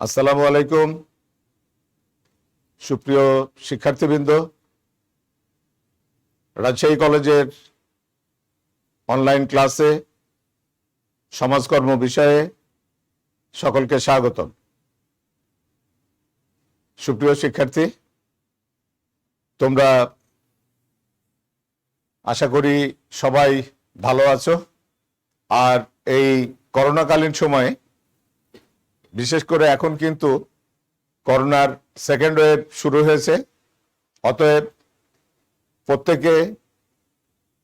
আসসালামু আলাইকুম সুপ্রিয় শিক্ষার্থীবৃন্দ, রাজশাহী কলেজের অনলাইন ক্লাসে সমাজকর্ম বিষয়ে সকলকে স্বাগতম। সুপ্রিয় শিক্ষার্থী, তোমরা আশা করি সবাই ভালো আছো। আর এই করোনাকালীন সময়ে বিশেষ করে এখন কিন্তু করোনার সেকেন্ড ওয়েভ শুরু হয়েছে, অতএব প্রত্যেকে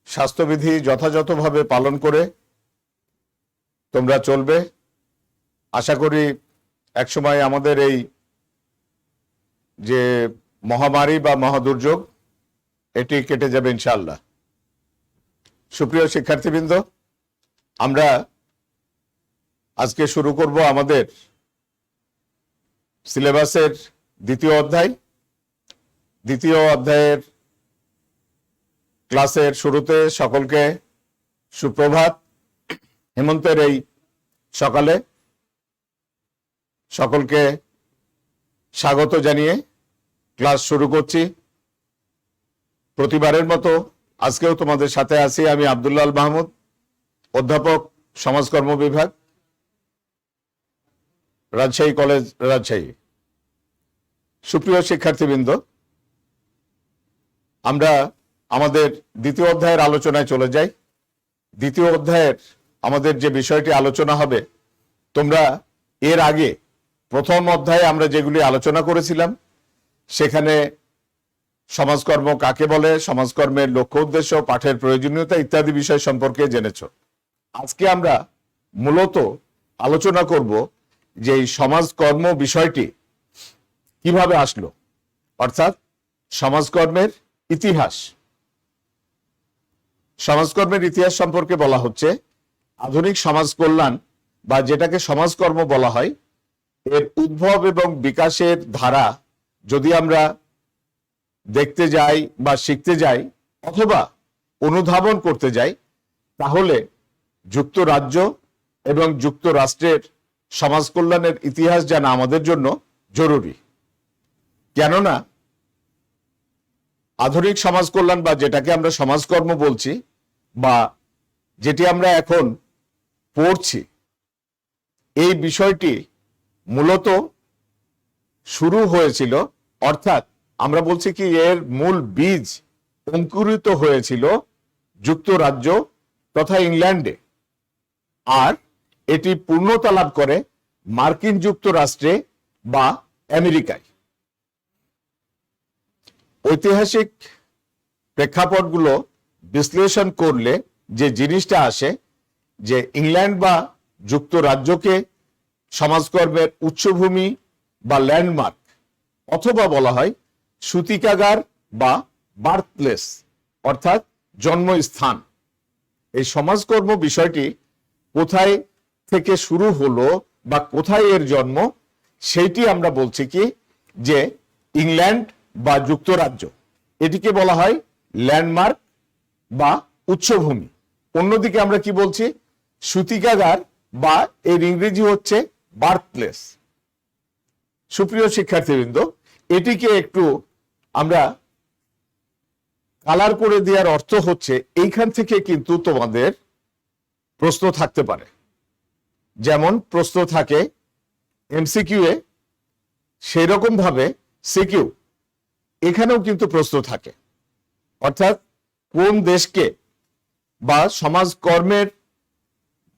স্বাস্থ্যবিধি যথাযথভাবে পালন করে তোমরা চলবে। আশা করি একসময় আমাদের এই যে মহামারী বা মহাদুর্যোগ এটি কেটে যাবে ইনশাআল্লাহ। সুপ্রিয় শিক্ষার্থীবৃন্দ, আমরা আজকে শুরু করব আমাদের সিলেবাসের দ্বিতীয় অধ্যায়ের ক্লাসের শুরুতে সকলকে সুপ্রভাত। হেমন্তের এই সকালে সকলকে স্বাগত জানিয়ে ক্লাস শুরু করছি। প্রতিবারের মতো আজকেও তোমাদের সাথে আছি আমি আব্দুল্লাহ আল মাহমুদ, অধ্যাপক সমাজকর্ম বিভাগ, রাজশাহী কলেজ, রাজশাহী। সুপ্রিয় শিক্ষার্থীবৃন্দ, আমরা আমাদের দ্বিতীয় অধ্যায়ের আলোচনায় চলে যাই। দ্বিতীয় অধ্যায়ের আমাদের যে বিষয়টি আলোচনা হবে, তোমরা এর আগে প্রথম অধ্যায়ে আমরা যেগুলি আলোচনা করেছিলাম সেখানে সমাজকর্ম কাকে বলে, সমাজকর্মের লক্ষ্য উদ্দেশ্য, পাঠের প্রয়োজনীয়তা ইত্যাদি বিষয় সম্পর্কে জেনেছ। আজকে আমরা মূলত আলোচনা করব যে এই সমাজকর্ম বিষয়টি কিভাবে আসলো, অর্থাৎ সমাজকর্মের ইতিহাস। সমাজকর্মের ইতিহাস সম্পর্কে বলা হচ্ছে আধুনিক সমাজ কল্যাণ বা যেটাকে সমাজকর্ম বলা হয়, এর উদ্ভব এবং বিকাশের ধারা যদি আমরা দেখতে যাই বা শিখতে যাই অথবা অনুধাবন করতে যাই, তাহলে যুক্তরাজ্য এবং যুক্তরাষ্ট্রের সমাজ কল্যাণের ইতিহাস জানা আমাদের জন্য জরুরি। কেননা আধুনিক সমাজ কল্যাণ বা যেটাকে আমরা সমাজকর্ম বলছি বা যেটি আমরা এখন পড়ছি, এই বিষয়টি মূলত শুরু হয়েছিল, অর্থাৎ আমরা বলছি কি এর মূল বীজ অঙ্কুরিত হয়েছিল যুক্তরাজ্য তথা ইংল্যান্ডে, আর এটি পূর্ণতা লাভ করে মার্কিন যুক্তরাষ্ট্রে বা আমেরিকায়। ঐতিহাসিক প্রেক্ষাপটগুলো বিশ্লেষণ করলে যে জিনিসটা আসে যে ইংল্যান্ড বা যুক্তরাজ্যকে সমাজকর্মের উচ্চভূমি বা ল্যান্ডমার্ক অথবা বলা হয় সূতিকাগার বা বার্থপ্লেস অর্থাৎ জন্মস্থান। এই সমাজকর্ম বিষয়টি কোথায় থেকে শুরু হলো বা কোথায় এর জন্ম, সেইটি আমরা বলছি কি যে ইংল্যান্ড বা যুক্তরাজ্য, এটিকে বলা হয় ল্যান্ডমার্ক বা উচ্চভূমি। অন্যদিকে আমরা কি বলছি, সূতিকাগার বা এর ইংরেজি হচ্ছে বার্থপ্লেস। সুপ্রিয় শিক্ষার্থীবৃন্দ, এটিকে একটু আমরা কালার করে দেওয়ার অর্থ হচ্ছে এইখান থেকে কিন্তু তোমাদের প্রশ্ন থাকতে পারে। যেমন প্রশ্ন থাকে এমসিকিউ এ, সেই রকম ভাবে সিকিউ এখানেও কিন্তু প্রশ্ন থাকে। অর্থাৎ কোন দেশকে বা সমাজকর্মের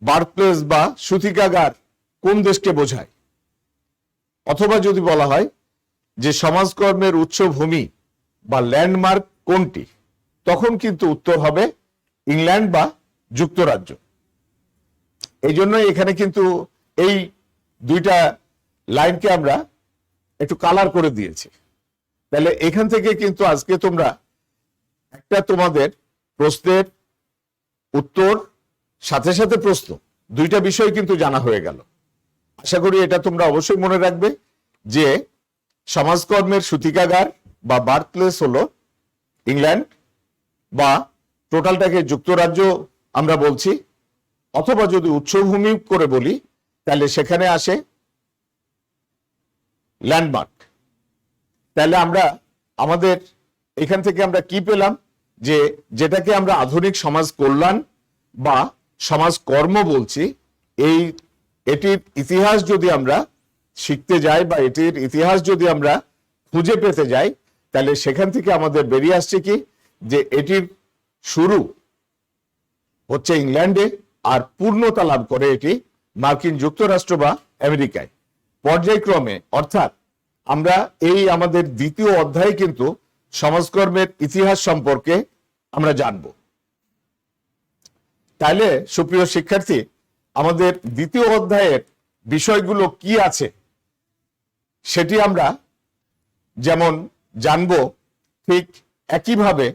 বার্থপ্লেস বা সূতিকাগার কোন দেশকে বোঝায়, অথবা যদি বলা হয় যে সমাজকর্মের উচ্চভূমি বা ল্যান্ডমার্ক কোনটি, তখন কিন্তু উত্তর হবে ইংল্যান্ড বা যুক্তরাজ্য। এই জন্য এখানে কিন্তু এই দুইটা লাইনকে আমরা একটু কালার করে দিয়েছি। তাহলে এখান থেকে কিন্তু আজকে তোমরা একটা তোমাদের প্রশ্নের উত্তর সাথে সাথে প্রশ্ন, দুইটা বিষয় কিন্তু জানা হয়ে গেল। আশা করি এটা তোমরা অবশ্যই মনে রাখবে যে সমাজকর্মের সূতিকাগার বা বার্থপ্লেস হলো ইংল্যান্ড বা টোটালটাকে যুক্তরাজ্য আমরা বলছি, অথবা যদি উচ্চভূমি করে বলি তাহলে সেখানে আসে ল্যান্ডমার্ক। তাহলে আমরা আমাদের এখান থেকে আমরা কি পেলাম, যে যেটাকে আমরা আধুনিক সমাজ কল্যাণ বা সমাজ কর্ম বলছি, এটির ইতিহাস যদি আমরা শিখতে যাই বা এটির ইতিহাস যদি আমরা খুঁজে পেতে যাই, তাহলে সেখান থেকে আমাদের বেরিয়ে আসছে কি, যে এটির শুরু হচ্ছে ইংল্যান্ডে আর পূর্ণতা লাভ করে এটি মার্কিন যুক্তরাষ্ট্র বা আমেরিকায় পর্যায়ক্রমে। অর্থাৎ আমরা এই আমাদের দ্বিতীয় অধ্যায়ে কিন্তু সমাজকর্মের ইতিহাস সম্পর্কে আমরা জানব। তাইলে সুপ্রিয় শিক্ষার্থী, আমাদের দ্বিতীয় অধ্যায়ের বিষয়গুলো কি আছে সেটি আমরা যেমন জানব, ঠিক একইভাবে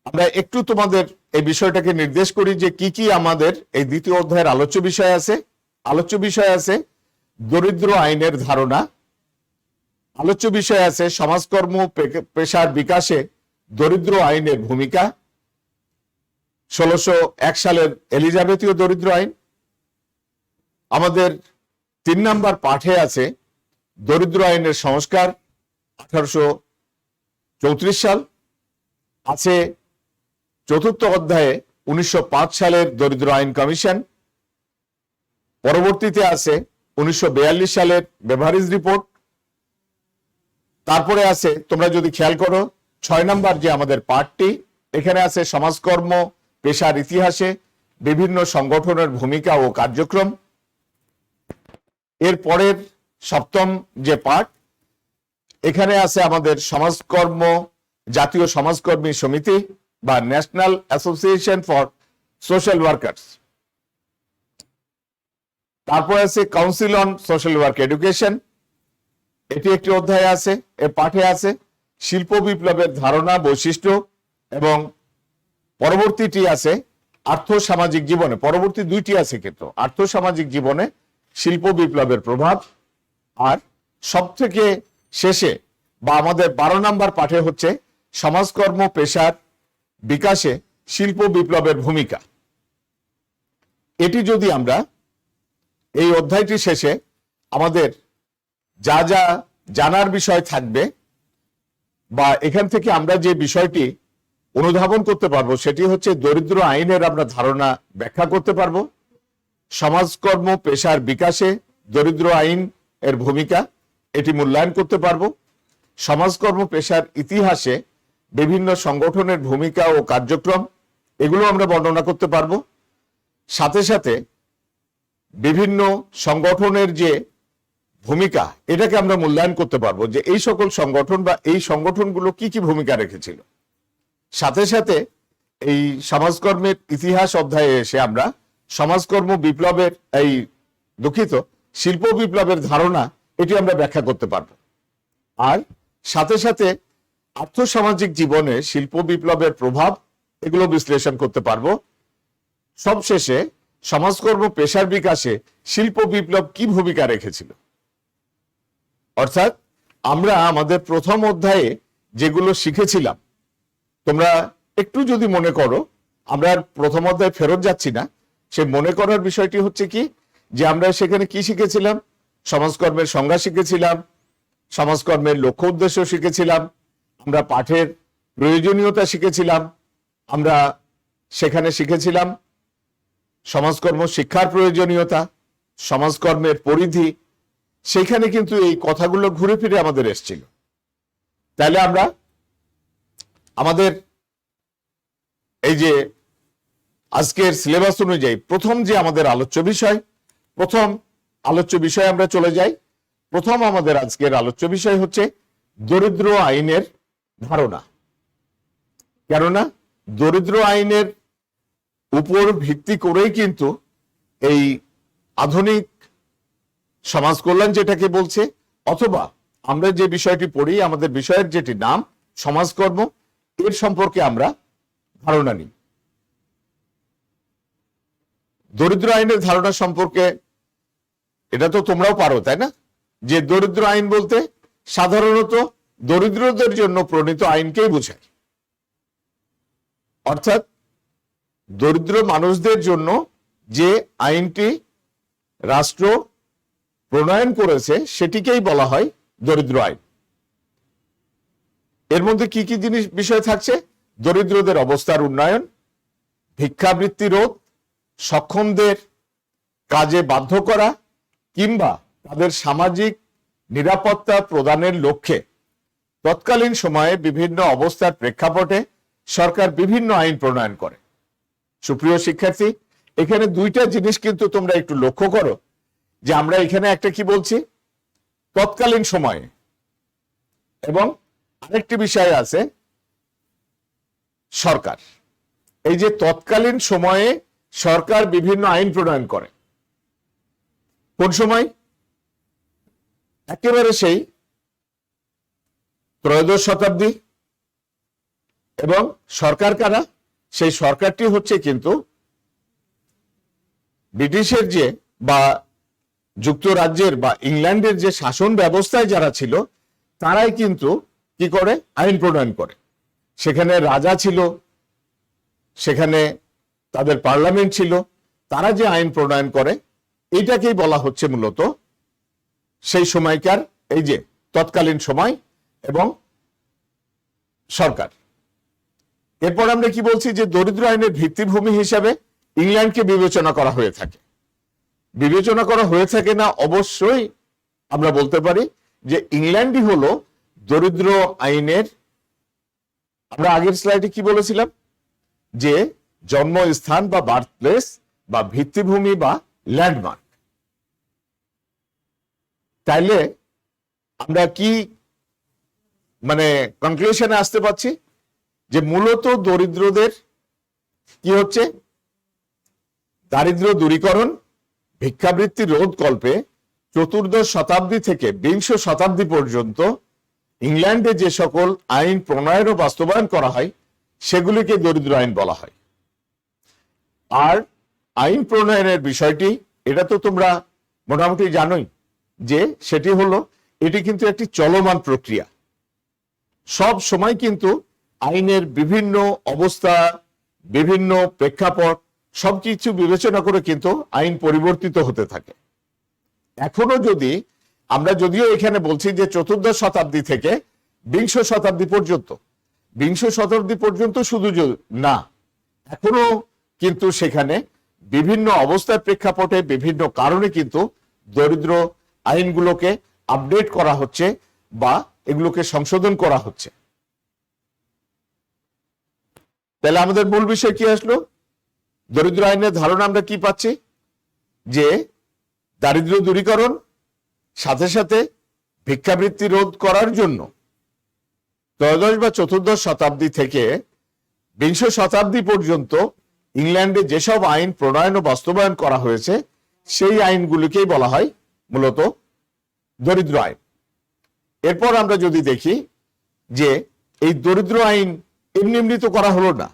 আমরা একটু তোমাদের এই বিষয়টাকে নির্দেশ করি যে কি কি আমাদের এই দ্বিতীয় অধ্যায়ের আলোচ্য বিষয় আছে। আলোচ্য বিষয় আছে দরিদ্র আইনের ধারণা, আলোচ্য বিষয় আছে সমাজকর্ম পেশার বিকাশে দরিদ্র আইনের ভূমিকা, 1601 সালের এলিজাবেথীয় দরিদ্র আইন। আমাদের 3 নম্বর পাঠে আছে দরিদ্র আইনের সংস্কার, 1834 সাল। আছে চতুর্থ অধ্যায়ে 1905 সালের দরিদ্র আইন কমিশন। পরবর্তীতে আছে 1942 সালের বেভারিজ রিপোর্ট। তারপরে আছে, তোমরা যদি খেয়াল করো, 6 নম্বর যে আমাদের পাঠটি, এখানে আছে সমাজকর্ম পেশার ইতিহাসে বিভিন্ন সংগঠনের ভূমিকা ও কার্যক্রম। এর পরের 7ম যে পাঠ, এখানে আছে আমাদের সমাজকর্ম জাতীয় সমাজকর্মী সমিতি বা national association for social workers. তারপর আছে council on social work education, এটি একটি অধ্যায় আছে। এর পাঠে আছে শিল্প বিপ্লবের ধারণা বৈশিষ্ট্য, এবং পরবর্তীটি আছে আর্থসামাজিক জীবনে। পরবর্তী 2টি আছে কিন্তু আর্থসামাজিক জীবনে শিল্প বিপ্লবের প্রভাব। আর সব থেকে শেষে বা আমাদের 12 নম্বর পাঠে হচ্ছে সমাজকর্ম পেশার বিকাশে শিল্প বিপ্লবের ভূমিকা। এটি যদি আমরা এই অধ্যায়টি শেষে আমাদের যা যা জানার বিষয় থাকবে বা এখান থেকে আমরা যে বিষয়টি অনুধাবন করতে পারবো, সেটি হচ্ছে দরিদ্র আইনের আমরা ধারণা ব্যাখ্যা করতে পারবো, সমাজকর্ম পেশার বিকাশে দরিদ্র আইন এর ভূমিকা এটি মূল্যায়ন করতে পারবো, সমাজকর্ম পেশার ইতিহাসে বিভিন্ন সংগঠনের ভূমিকা ও কার্যক্রম এগুলো আমরা বর্ণনা করতে পারবো। সাথে সাথে বিভিন্ন সংগঠনের যে ভূমিকা এটাকে আমরা মূল্যায়ন করতে পারবো, যে এই সকল সংগঠন বা এই সংগঠনগুলো কি কি ভূমিকা রেখেছিল। সাথে সাথে এই সমাজকর্মের ইতিহাস অধ্যায়ে এসে আমরা সমাজকর্ম বিপ্লবের শিল্প বিপ্লবের ধারণা এটি আমরা ব্যাখ্যা করতে পারবো। আর সাথে সাথে আর্থসামাজিক জীবনে শিল্প বিপ্লবের প্রভাব এগুলো বিশ্লেষণ করতে পারবো। সবশেষে সমাজকর্ম পেশার বিকাশে শিল্প বিপ্লব কি ভূমিকা রেখেছিল। অর্থাৎ আমরা আমাদের প্রথম অধ্যায়ে যেগুলো শিখেছিলাম, তোমরা একটু যদি মনে করো, আমরা প্রথম অধ্যায়ে ফেরত যাচ্ছি না, সে মনে করার বিষয়টি হচ্ছে কি, যে আমরা সেখানে কি শিখেছিলাম, সমাজকর্মের সংজ্ঞা শিখেছিলাম, সমাজকর্মের লক্ষ্য উদ্দেশ্য শিখেছিলাম, আমরা পাঠের প্রয়োজনীয়তা শিখেছিলাম, আমরা সেখানে শিখেছিলাম সমাজকর্ম শিক্ষার প্রয়োজনীয়তা, সমাজকর্মের পরিধি, সেখানে কিন্তু এই কথাগুলো ঘুরে ফিরে আমাদের এসেছিল। তাহলে আমরা আমাদের এই যে আজকের সিলেবাস অনুযায়ী প্রথম যে আমাদের আলোচ্য বিষয় আমরা চলে যাই। প্রথম আমাদের আজকের আলোচ্য বিষয় হচ্ছে দরিদ্র আইনের ধারণা। কেননা দরিদ্র আইনের উপর ভিত্তি করেই কিন্তু এই আধুনিক সমাজ কল্যাণ যেটাকে বলছে, অথবা আমরা যে বিষয়টি পড়ি, আমাদের বিষয়ের যেটি নাম সমাজকর্ম, এর সম্পর্কে আমরা ধারণা নিই। দরিদ্র আইনের ধারণা সম্পর্কে এটা তো তোমরাও পারো, তাই না, যে দরিদ্র আইন বলতে সাধারণত দরিদ্রদের জন্য প্রণীত আইনকেই বোঝায়। অর্থাৎ দরিদ্র মানুষদের জন্য যে আইনটি রাষ্ট্র প্রণয়ন করেছে সেটিকেই বলা হয় দরিদ্র আইন। এর মধ্যে কি কি জিনিস বিষয় থাকছে? দরিদ্রদের অবস্থার উন্নয়ন, ভিক্ষাবৃত্তি রোধ, সক্ষমদের কাজে বাধ্য করা কিংবা তাদের সামাজিক নিরাপত্তা প্রদানের লক্ষ্যে তৎকালীন সময়ে বিভিন্ন অবস্থার প্রেক্ষাপটে সরকার বিভিন্ন আইন প্রণয়ন করে। সুপ্রিয় শিক্ষার্থী, এখানে দুইটা জিনিস কিন্তু তোমরা একটু লক্ষ্য করো যে আমরা এখানে একটা কি বলছি, তৎকালীন সময়ে, এবং আরেকটি বিষয় আছে সরকার। এই যে তৎকালীন সময়ে সরকার বিভিন্ন আইন প্রণয়ন করে, কোন সময়? একেবারে সেই ত্রয়োদশ শতাব্দী। এবং সরকার কারা? সেই সরকারটি হচ্ছে কিন্তু ব্রিটিশের যে বা যুক্তরাজ্যের বা ইংল্যান্ডের যে শাসন ব্যবস্থায় যারা ছিল তারাই কিন্তু কি করে? আইন প্রণয়ন করে। সেখানে রাজা ছিল, সেখানে তাদের পার্লামেন্ট ছিল, তারা যে আইন প্রণয়ন করে এটাকেই বলা হচ্ছে মূলত সেই সময়কার এই যে তৎকালীন সময় এবং সরকার। এরপর আমরা কি বলছি যে দরিদ্র আইনের ভিত্তিভূমি হিসাবে ইংল্যান্ডকে বিবেচনা করা হয়ে থাকে। বিবেচনা করা হয়ে থাকে না, অবশ্যই আমরা বলতে পারি যে ইংল্যান্ডই হলো দরিদ্র আইনের, আমরা আগের স্লাইডে কি বলেছিলাম যে জন্মস্থান বা বার্থ প্লেস বা ভিত্তিভূমি বা ল্যান্ডমার্ক। তাইলে আমরা কি মানে কনক্লুশনে আসতে পারছি যে মূলত দরিদ্রদের কি হচ্ছে? দারিদ্র্য দূরীকরণ, ভিক্ষাবৃত্তি রোধ কল্পে চতুর্দশ শতাব্দী থেকে বিংশ শতাব্দী পর্যন্ত ইংল্যান্ডে যে সকল আইন প্রণয়ন ও বাস্তবায়ন করা হয় সেগুলিকে দরিদ্র আইন বলা হয়। আর আইন প্রণয়নের বিষয়টি এটা তো তোমরা মোটামুটি জানোই যে সেটি হলো, এটি কিন্তু একটি চলমান প্রক্রিয়া। সব সময় কিন্তু আইনের বিভিন্ন অবস্থা, বিভিন্ন প্রেক্ষাপট সবকিছু বিবেচনা করে কিন্তু আইন পরিবর্তিত হতে থাকে। এখনো যদি আমরা, যদিও এখানে বলছি যে চতুর্দশ শতাব্দী থেকে বিংশ শতাব্দী পর্যন্ত, বিংশ শতাব্দী পর্যন্ত শুধু না, এখনো কিন্তু সেখানে বিভিন্ন অবস্থার প্রেক্ষাপটে বিভিন্ন কারণে কিন্তু দরিদ্র আইনগুলোকে আপডেট করা হচ্ছে বা এগুলোকে সংশোধন করা হচ্ছে। তাহলে আমাদের মূল বিষয় কি আসলো? দরিদ্র আইনের ধারণা আমরা কি পাচ্ছি যে দারিদ্র্য দূরীকরণ, সাথে সাথে ভিক্ষাবৃত্তি রোধ করার জন্য ত্রয়োদশ বা চতুর্দশ শতাব্দী থেকে বিংশ শতাব্দী পর্যন্ত ইংল্যান্ডে যেসব আইন প্রণয়ন ও বাস্তবায়ন করা হয়েছে সেই আইনগুলিকেই বলা হয় মূলত দরিদ্র আইন। এরপর আমরা যদি দেখি যে এই দরিদ্র আইন এমনি এমনি তো করা হলো না,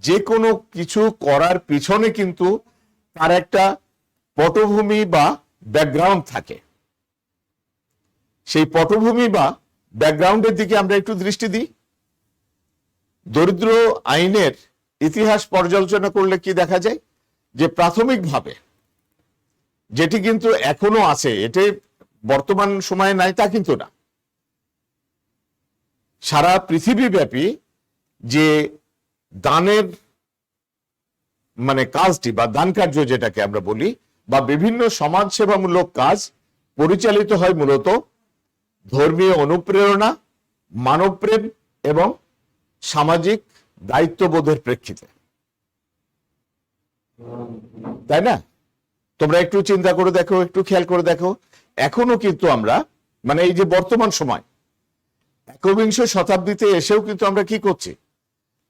যে কোনো কিছু করার পিছনে কিন্তু তার একটা পটভূমি বা ব্যাকগ্রাউন্ড থাকে। সেই পটভূমি বা ব্যাকগ্রাউন্ডের দিকে আমরা একটু দৃষ্টি দিই। দরিদ্র আইনের ইতিহাস পর্যালোচনা করলে কি দেখা যায় যে প্রাথমিকভাবে যেটি কিন্তু এখনো আছে, এটি বর্তমান সময়ে নাই তা কিন্তু না, সারা পৃথিবীব্যাপী যে দানের মানে কাজটি বা দান কার্য যেটাকে আমরা বলি বা বিভিন্ন সমাজসেবামূলক কাজ পরিচালিত হয় মূলত ধর্মীয় অনুপ্রেরণা, মানবপ্রেম এবং সামাজিক দায়িত্ববোধের প্রেক্ষিতে, তাই না? তোমরা একটু চিন্তা করে দেখো, একটু খেয়াল করে দেখো, এখনো কিন্তু আমরা মানে এই যে বর্তমান সময় একবিংশ শতাব্দীতে এসেও কিন্তু আমরা কি করছি?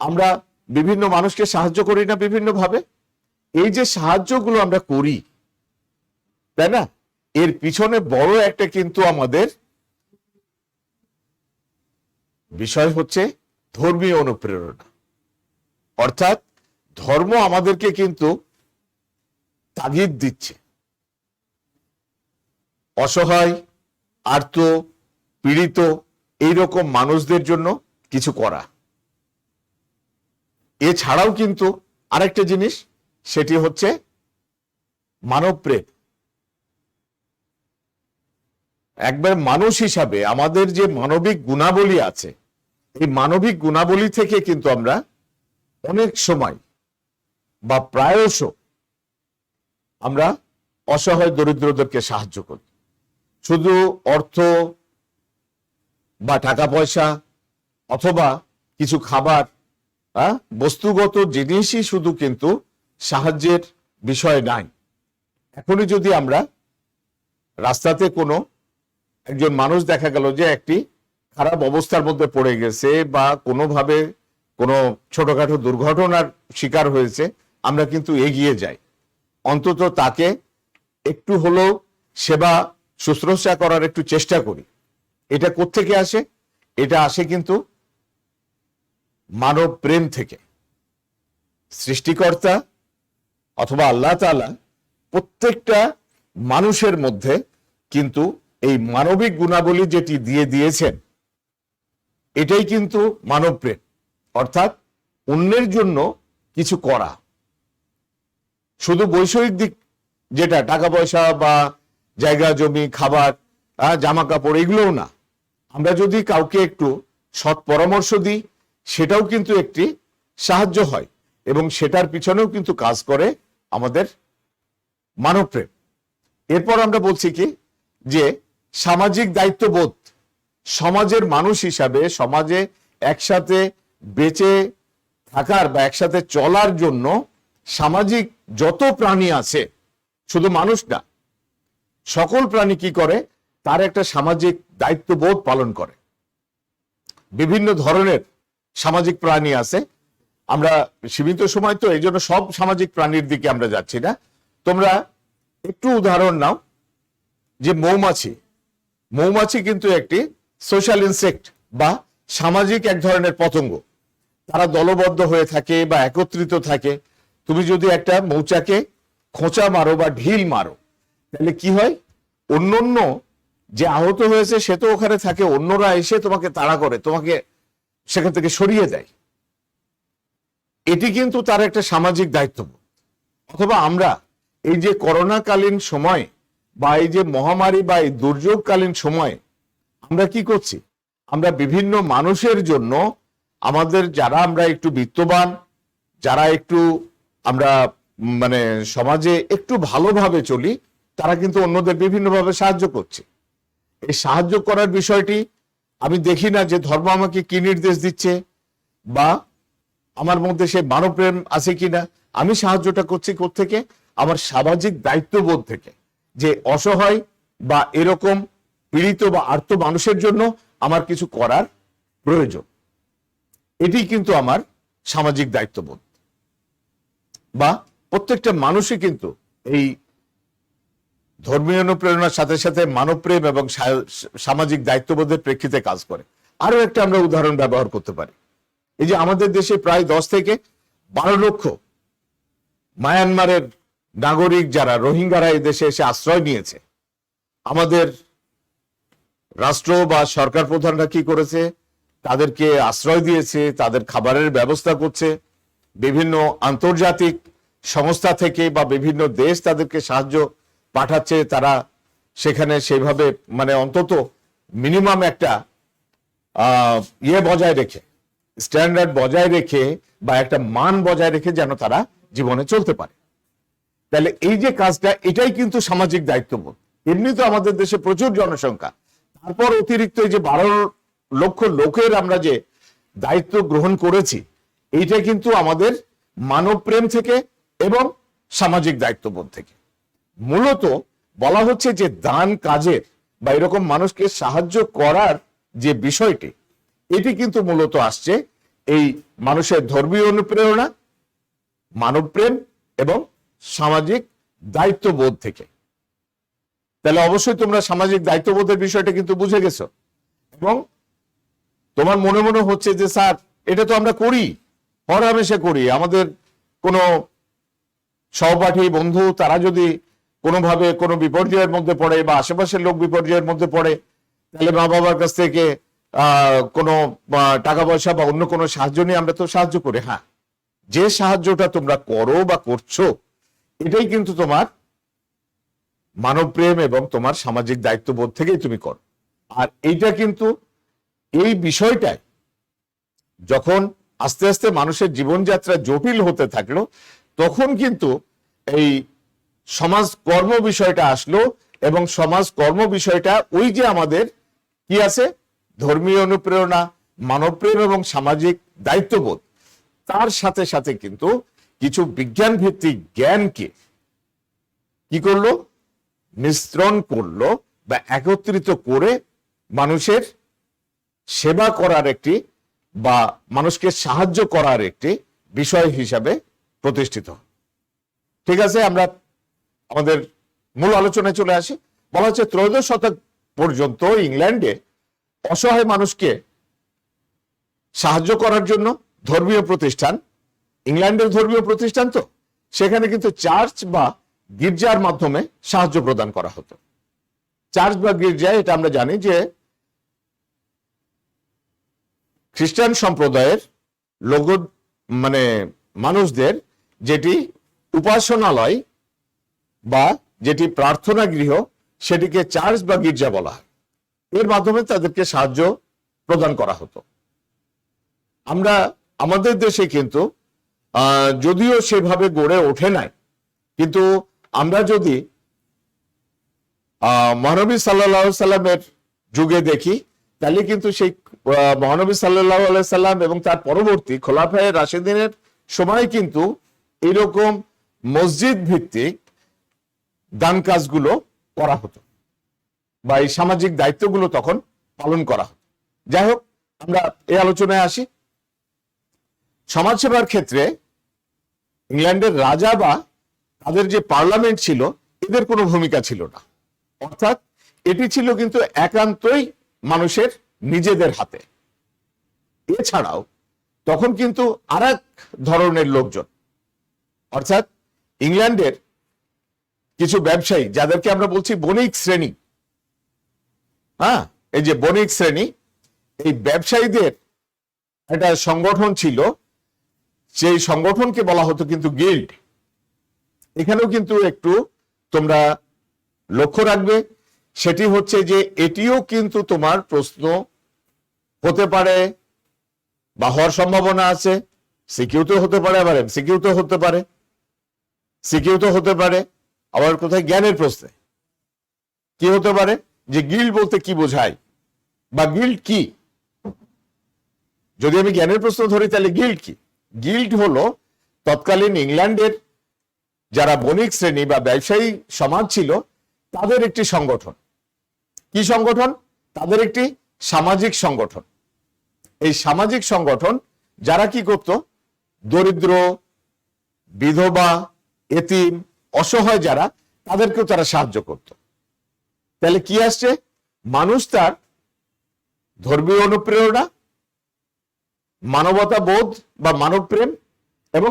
আমরা বিভিন্ন মানুষকে সাহায্য করি না বিভিন্ন ভাবে। এই যে সাহায্যগুলো আমরা করি, তাই না, এর পিছনে বড় একটা কিন্তু আমাদের বিষয় হচ্ছে ধর্মীয় অনুপ্রেরণা। অর্থাৎ ধর্ম আমাদেরকে কিন্তু তাগিদ দিচ্ছে অসহায়, আর্ত, পীড়িত এইরকম মানুষদের জন্য কিছু করা। এছাড়াও কিন্তু আরেকটা জিনিস, সেটি হচ্ছে মানবপ্রেম। একবার মানুষ হিসাবে আমাদের যে মানবিক গুণাবলী আছে, এই মানবিক গুণাবলী থেকে কিন্তু আমরা অনেক সময় বা প্রায়শ আমরা অসহায় দরিদ্রদেরকে সাহায্য করি। শুধু অর্থ বা টাকা পয়সা অথবা কিছু খাবার, বস্তুগত জিনিসই শুধু কিন্তু সাহায্যের বিষয় নাই। এখনই যদি আমরা রাস্তাতে কোনো একজন মানুষ দেখা গেল যে একটি খারাপ অবস্থার মধ্যে পড়ে গেছে বা কোনোভাবে কোনো ছোটখাটো দুর্ঘটনার শিকার হয়েছে, আমরা কিন্তু এগিয়ে যাই, অন্তত তাকে একটু হলেও সেবা শুশ্রূষা করার একটু চেষ্টা করি। এটা কোত্থেকে আসে? এটা আসে কিন্তু মানব প্রেম থেকে। সৃষ্টিকর্তা অথবা আল্লাহ তাআলা প্রত্যেকটা মানুষের মধ্যে কিন্তু এই মানবিক গুণাবলী যেটি দিয়ে দিয়েছেন, এটাই কিন্তু মানব প্রেম, অর্থাৎ অন্যের জন্য কিছু করা। শুধু বৈষয়িক দিক, যেটা টাকা পয়সা বা জায়গা জমি, খাবার, জামা কাপড়, এগুলোও না। আমরা যদি কাউকে একটু সৎ পরামর্শ দিই, সেটাও কিন্তু একটি সাহায্য হয় এবং সেটার পিছনেও কিন্তু কাজ করে আমাদের মানব প্রেম। এরপর আমরা বলছি কি, যে সামাজিক দায়িত্ববোধ। সমাজের মানুষ হিসাবে সমাজে একসাথে বেঁচে থাকার বা একসাথে চলার জন্য সামাজিক যত প্রাণী আছে, শুধু মানুষ না, সকল প্রাণী কি করে, তার একটা সামাজিক দায়িত্ববোধ পালন করে। বিভিন্ন ধরনের সামাজিক প্রাণী আছে। আমরা সীমিত সময় তো এই জন্য সব সামাজিক প্রাণীর দিকে আমরা যাচ্ছি না। তোমরা একটু উদাহরণ নাও, যে মৌমাছি। মৌমাছি কিন্তু একটি সোশ্যাল ইনসেক্ট বা সামাজিক এক ধরনের পতঙ্গ। তারা দলবদ্ধ হয়ে থাকে বা একত্রিত থাকে। তুমি যদি একটা মৌচাকে খোঁচা মারো বা ঢিল মারো, তাহলে কি হয়? অন্য যে আহত হয়েছে সে তো ওখানে থাকে, অন্যরা এসে তোমাকে তাড়া করে, তোমাকে সেখান থেকে সরিয়ে দেয়। এটি কিন্তু তার একটা সামাজিক দায়িত্ববোধ। অথবা আমরা এই যে করোনাকালীন সময় বা এই যে মহামারী বা এই দুর্যোগকালীন সময়ে আমরা কি করছি? আমরা বিভিন্ন মানুষের জন্য, আমাদের যারা আমরা একটু বিত্তবান, যারা একটু আমরা মানে সমাজে একটু ভালোভাবে চলি, তারা কিন্তু অন্যদের বিভিন্নভাবে সাহায্য করছে। এই সাহায্য করার বিষয়টি আমি দেখি না যে ধর্ম আমাকে কি নির্দেশ দিচ্ছে বা আমার মধ্যে সে মানবপ্রেম আছে কিনা। আমি সাহায্যটা করছি কোত্থেকে? আমার সামাজিক দায়িত্ববোধ থেকে, যে অসহায় বা এরকম পীড়িত বা আর্ত মানুষের জন্য আমার কিছু করার প্রয়োজন। এটি কিন্তু আমার সামাজিক দায়িত্ববোধ। বা প্রত্যেকটা মানুষই কিন্তু এই ধর্মীয় অনুপ্রেরণার সাথে সাথে মানবপ্রেম এবং সামাজিক দায়িত্ববোধের প্রেক্ষিতে কাজ করে। আরো একটা আমরা উদাহরণ ব্যবহার করতে পারি। এই যে আমাদের দেশে প্রায় 10 থেকে 12 লক্ষ মায়ানমারের নাগরিক যারা রোহিঙ্গারা এই দেশে এসে আশ্রয় নিয়েছে, আমাদের রাষ্ট্র বা সরকার প্রধানরা কি করেছে? তাদেরকে আশ্রয় দিয়েছে, তাদের খাবারের ব্যবস্থা করছে। বিভিন্ন আন্তর্জাতিক সংস্থা থেকে বা বিভিন্ন দেশ তাদেরকে সাহায্য পাঠাচ্ছে। তারা সেখানে সেইভাবে মানে অন্তত মিনিমাম একটা বজায় রেখে, স্ট্যান্ডার্ড বজায় রেখে বা একটা মান বজায় রেখে যেন তারা জীবনে চলতে পারে। তাহলে এই যে কাজটা, এটাই কিন্তু সামাজিক দায়িত্ববোধ। এমনি তো আমাদের দেশে প্রচুর জনসংখ্যা, তারপর অতিরিক্ত এই যে 12 লক্ষ লোকের আমরা যে দায়িত্ব গ্রহণ করেছি, এইটা কিন্তু আমাদের মানব প্রেম থেকে এবং সামাজিক দায়িত্ববোধ থেকে। মূলত বলা হচ্ছে যে দান কাজের বা এরকম মানুষকে সাহায্য করার যে বিষয়টি, এটি কিন্তু মূলত আসছে এই মানুষের ধর্মীয় অনুপ্রেরণা, মানব প্রেম এবং সামাজিক দায়িত্ববোধ থেকে। তাহলে অবশ্যই তোমরা সামাজিক দায়িত্ববোধের বিষয়টা কিন্তু বুঝে গেছো এবং তোমার মনে মনে হচ্ছে যে স্যার এটা তো আমরা করি, হরহামেশা করি। আমাদের কোনো সহপাঠী বন্ধু তারা যদি কোনোভাবে কোনো বিপর্যয়ের মধ্যে পড়ে বা আশেপাশের লোক বিপর্যয়ের মধ্যে পড়ে, তাহলে মা বাবার কাছ থেকে কোনো টাকা পয়সা বা অন্য কোনো সাহায্য নিয়ে আমরা তো সাহায্য করি। হ্যাঁ, যে সাহায্যটা তোমরা করো বা করছো, এটাই কিন্তু তোমার মানবপ্রেম এবং তোমার সামাজিক দায়িত্ববোধ থেকেই তুমি করো। আর এইটা কিন্তু এই বিষয়টাই যখন আস্তে আস্তে মানুষের জীবনযাত্রা জটিল হতে থাকলো, তখন কিন্তু এই সমাজ কর্ম বিষয়টা আসলো। এবং সমাজ কর্ম বিষয়টা ওই যে আমাদের কি আছে, ধর্মীয় অনুপ্রেরণা, মানবপ্রেম এবং সামাজিক দায়িত্ববোধ, তার সাথে সাথে কিন্তু কিছু বিজ্ঞান ভিত্তিক জ্ঞানকে কি করলো, মিশ্রণ করলো বা একত্রিত করে মানুষের সেবা করার একটি বা মানুষকে সাহায্য করার একটি বিষয় হিসাবে প্রতিষ্ঠিত। ঠিক আছে, আমরা আমাদের মূল আলোচনায় চলে আসি। বলা হচ্ছে ত্রয়োদশ শতক পর্যন্ত ইংল্যান্ডে অসহায় মানুষকে সাহায্য করার জন্য ধর্মীয় প্রতিষ্ঠান, ইংল্যান্ডের ধর্মীয় প্রতিষ্ঠান তো, সেখানে কিন্তু চার্চ বা গির্জার মাধ্যমে সাহায্য প্রদান করা হতো। চার্চ বা গির্জা, এটা আমরা জানি যে খ্রিস্টান সম্প্রদায়ের লোক মানে মানুষদের যেটি উপাসনালয় বা যেটি প্রার্থনা গৃহ, সেটিকে চার্চ বা গির্জা বলা হয়। এর মাধ্যমে তাদেরকে সাহায্য প্রদান করা হতো। আমরা আমাদের দেশে কিন্তু যদিও সেভাবে গড়ে ওঠে নাই, কিন্তু আমরা যদি মহানবী সাল্লাল্লাহু আলাইহি সাল্লামের যুগে দেখি, তাহলে কিন্তু সেই মহানবী সাল্লাল্লাহু আলাইহি সাল্লাম এবং তার পরবর্তী খোলাফায়ে রাশিদিনের সময় কিন্তু এরকম মসজিদ ভিত্তিক দান কাজগুলো করা হতো বা এই সামাজিক দায়িত্বগুলো তখন পালন করা হতো। যাই হোক, আমরা এই আলোচনায় আসি। সমাজসেবার ক্ষেত্রে ইংল্যান্ডের রাজা বা তাদের যে পার্লামেন্ট ছিল, এদের কোনো ভূমিকা ছিল না। অর্থাৎ এটি ছিল কিন্তু একান্তই মানুষের নিজেদের হাতে। এছাড়াও তখন কিন্তু আর এক ধরনের লোকজন, অর্থাৎ ইংল্যান্ডের কিছু ব্যবসায়ী, যাদেরকে আমরা বলছি বণিক শ্রেণী, হ্যাঁ, এই যে বণিক শ্রেণী, এই ব্যবসায়ীদের একটা সংগঠন ছিল, সেই সংগঠনকে বলা হতো কিন্তু গিল্ড। এখানেও কিন্তু একটু তোমরা লক্ষ্য রাখবে, সেটি হচ্ছে যে এটিও কিন্তু তোমার প্রশ্ন হতে পারে বা হওয়ার সম্ভাবনা আছে। সিকিউতে হতে পারে, আবার এমসিকিউতে হতে পারে, সিকিউতে হতে পারে, আবার কোথায় জ্ঞানের প্রশ্নে কি হতে পারে যে গিল্ড বলতে কি বোঝায় বা গিল্ড কি। যদি আমি জ্ঞানের প্রশ্ন ধরি, তাহলে গিল্ড কি? গিল্ড হলো তৎকালীন ইংল্যান্ডের যারা বণিক শ্রেণী বা ব্যবসায়ী সমাজ ছিল, তাদের একটি সংগঠন। কি সংগঠন? তাদের একটি সামাজিক সংগঠন। এই সামাজিক সংগঠন যারা কি করত, দরিদ্র, বিধবা, এতিম, অসহায় যারা, তাদেরকেও তারা সাহায্য করত। তাহলে কি আসছে? মানুষ তার ধর্মীয় অনুপ্রেরণা, মানবতা বোধ বা মানবপ্রেম এবং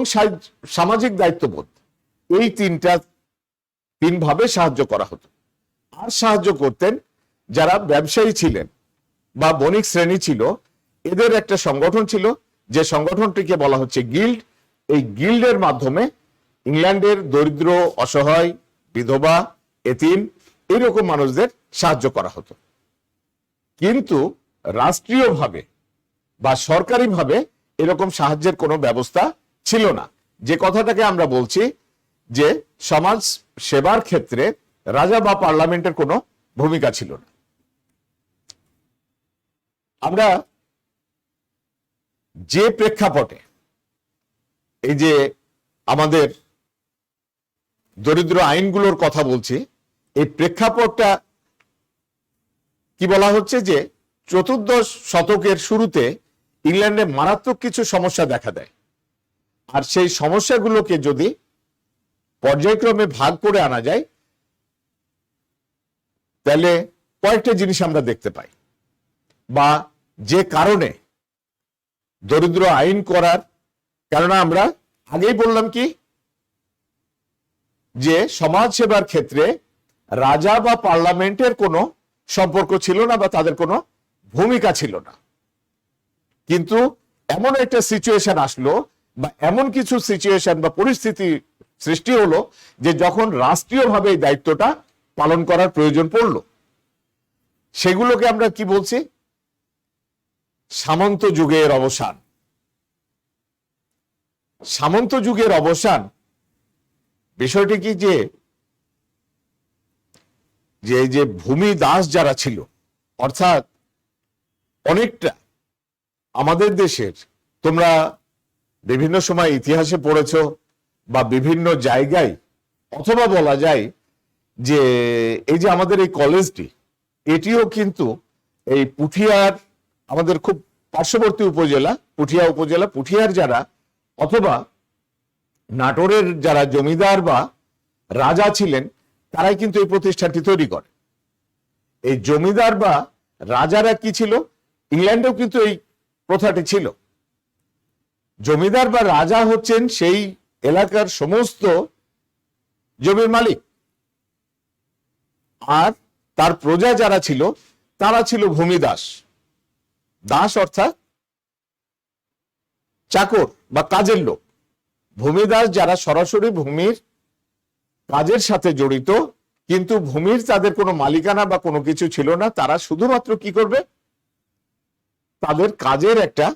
সামাজিক দায়িত্ববোধ, এই তিনভাবে সাহায্য করা হতো। আর সাহায্য করতেন যারা ব্যবসায়ী ছিলেন বা বণিক শ্রেণী ছিল, এদের একটা সংগঠন ছিল, যে সংগঠনটিকে বলা হচ্ছে গিল্ড। এই গিল্ডের মাধ্যমে ইংল্যান্ডের দরিদ্র, অসহায়, বিধবা, এতিম, এইরকম মানুষদের সাহায্য করা হতো। কিন্তু রাষ্ট্রীয়ভাবে বা সরকারিভাবে এরকম সাহায্যের কোনো ব্যবস্থা ছিল না। যে কথাটাকে আমরা বলছি যে সমাজ সেবার ক্ষেত্রে রাজা বা পার্লামেন্টের কোনো ভূমিকা ছিল না। আমরা যে প্রেক্ষাপটে এই যে আমাদের দরিদ্র আইনগুলোর কথা বলছি, এই প্রেক্ষাপটটা কি বলা হচ্ছে যে চতুর্দশ শতকের শুরুতে ইংল্যান্ডে মারাত্মক কিছু সমস্যা দেখা দেয়। আর সেই সমস্যাগুলোকে যদি পর্যায়ক্রমে ভাগ করে আনা যায়, তাহলে কয়েকটা জিনিস আমরা দেখতে পাই, বা যে কারণে দরিদ্র আইন করার, কেননা আমরা আগেই বললাম কি যে সমাজ সেবার ক্ষেত্রে রাজা বা পার্লামেন্টের কোনো সম্পর্ক ছিল না বা তাদের কোনো ভূমিকা ছিল না। কিন্তু এমন একটা সিচুয়েশন আসলো বা এমন কিছু সিচুয়েশন বা পরিস্থিতি সৃষ্টি হলো যে যখন রাষ্ট্রীয়ভাবে এই দায়িত্বটা পালন করার প্রয়োজন পড়ল। সেগুলোকে আমরা কি বলছি? সামন্ত যুগের অবসান। সামন্ত যুগের অবসান বিষয়টি কি, যে ভূমি দাস যারা ছিল, অর্থাৎ অনেকটা আমাদের দেশের, তোমরা বিভিন্ন সময় ইতিহাসে পড়েছ বা বিভিন্ন জায়গায়, অথবা বলা যায় যে এই যে আমাদের এই কলেজটি, এটিও কিন্তু এই পুঠিয়ার, আমাদের খুব পার্শ্ববর্তী উপজেলা পুঠিয়ার যারা, অথবা নাটোরের যারা জমিদার বা রাজা ছিলেন, তারাই কিন্তু এই প্রতিষ্ঠানটি তৈরি করে। এই জমিদার বা রাজারা কি ছিল? ইংল্যান্ডেও কিন্তু এই প্রথাটি ছিল। জমিদার বা রাজা হচ্ছেন সেই এলাকার সমস্ত জমির মালিক, আর তার প্রজা যারা ছিল তারা ছিল ভূমিদাস। দাস অর্থাৎ চাকর বা কাজের লোক। ভূমিদাস যারা সরাসরি ভূমির কাজের সাথে জড়িত, কিন্তু ভূমির তাদের কোনো মালিকানা বা কোনো কিছু ছিল না। তারা শুধুমাত্র কি করবে? তাদের কাজের একটা